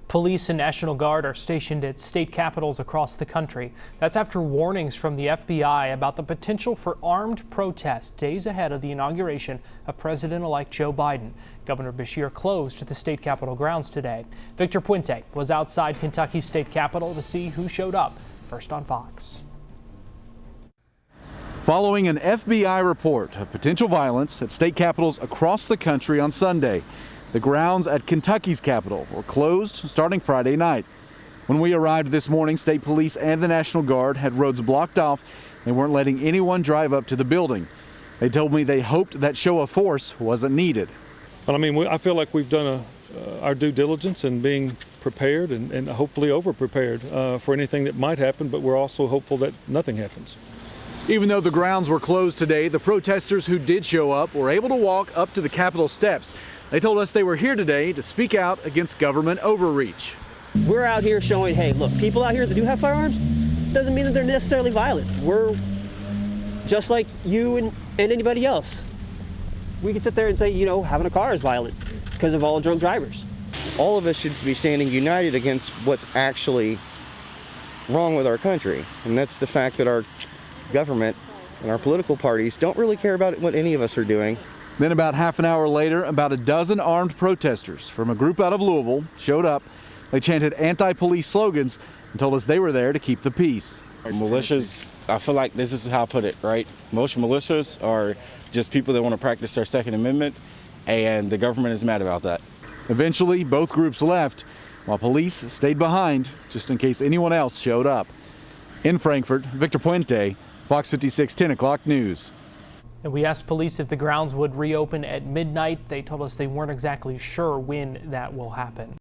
Police and National Guard are stationed at state capitals across the country. That's after warnings from the FBI about the potential for armed protests days ahead of the inauguration of President-elect Joe Biden. Governor Beshear closed the state capitol grounds today. Victor Puente was outside Kentucky's state capitol to see who showed up. First on Fox. Following an FBI report of potential violence at state capitals across the country on Sunday, the grounds at Kentucky's capitol were closed starting Friday night. When we arrived this morning, state police and the National Guard had roads blocked off. They weren't letting anyone drive up to the building. They told me they hoped that show of force wasn't needed. But I mean, I feel like we've done our due diligence in being prepared and hopefully over-prepared for anything that might happen, but we're also hopeful that nothing happens. Even though the grounds were closed today, the protesters who did show up were able to walk up to the Capitol steps. They told us they were here today to speak out against government overreach. We're out here showing, hey, look, people out here that do have firearms doesn't mean that they're necessarily violent. We're just like you and anybody else. We can sit there and say, you know, having a car is violent because of all drunk drivers. All of us should be standing united against what's actually wrong with our country, and that's the fact that our government and our political parties don't really care about what any of us are doing. Then about half an hour later, about a dozen armed protesters from a group out of Louisville showed up. They chanted anti-police slogans and told us they were there to keep the peace. Militias, I feel like this is how I put it, right? Most militias are just people that want to practice their Second Amendment, and the government is mad about that. Eventually, both groups left, while police stayed behind just in case anyone else showed up. In Frankfort, Victor Puente, Fox 56 10 o'clock news. And we asked police if the grounds would reopen at midnight. They told us they weren't exactly sure when that will happen.